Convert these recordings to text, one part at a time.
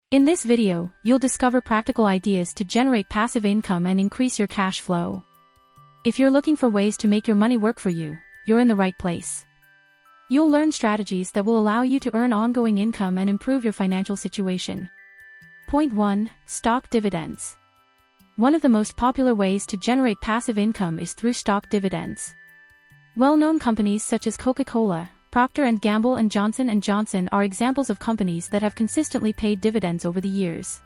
In this video, you'll discover practical ideas to generate passive income and increase your cash flow. If you're looking for ways to make your money work for you, you're in the right place. You'll learn strategies that will allow you to earn ongoing income and improve your financial situation. Point 1. Stock dividends. One of the most popular ways to generate passive income is through stock dividends. Well-known companies such as Coca-Cola, Procter & Gamble and Johnson & Johnson are examples of companies that have consistently paid dividends over the years.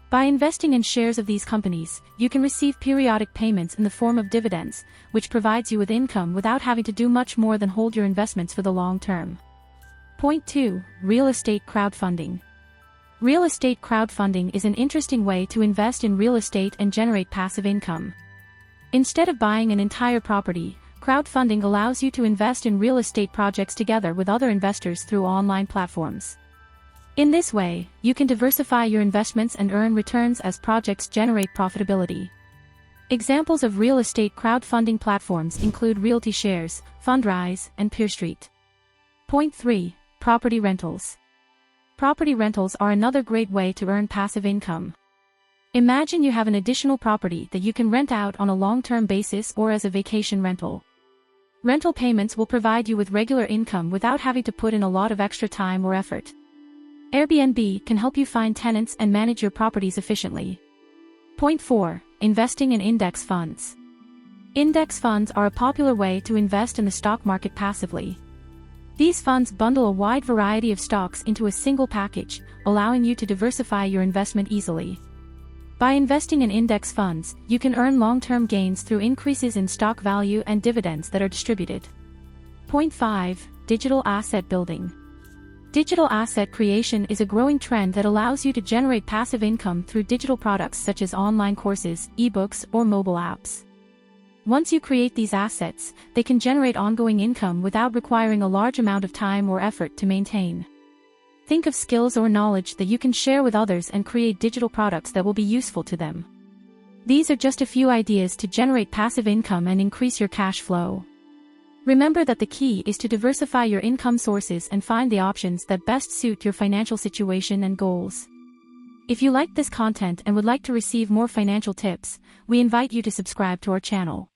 By investing in shares of these companies, you can receive periodic payments in the form of dividends, which provides you with income without having to do much more than hold your investments for the long term. Point 2. Real estate crowdfunding. Real estate crowdfunding is an interesting way to invest in real estate and generate passive income. Instead of buying an entire property, crowdfunding allows you to invest in real estate projects together with other investors through online platforms. In this way, you can diversify your investments and earn returns as projects generate profitability. Examples of real estate crowdfunding platforms include Realty Shares, Fundrise, and PeerStreet. Point 3. Property rentals. Property rentals are another great way to earn passive income. Imagine you have an additional property that you can rent out on a long-term basis or as a vacation rental. Rental payments will provide you with regular income without having to put in a lot of extra time or effort. Airbnb can help you find tenants and manage your properties efficiently. Point 4. Investing in index funds. Index funds are a popular way to invest in the stock market passively. These funds bundle a wide variety of stocks into a single package, allowing you to diversify your investment easily. By investing in index funds, you can earn long-term gains through increases in stock value and dividends that are distributed. Point 5. Digital asset building. Digital asset creation is a growing trend that allows you to generate passive income through digital products such as online courses, ebooks, or mobile apps. Once you create these assets, they can generate ongoing income without requiring a large amount of time or effort to maintain. Think of skills or knowledge that you can share with others and create digital products that will be useful to them. These are just a few ideas to generate passive income and increase your cash flow. Remember that the key is to diversify your income sources and find the options that best suit your financial situation and goals. If you liked this content and would like to receive more financial tips, we invite you to subscribe to our channel.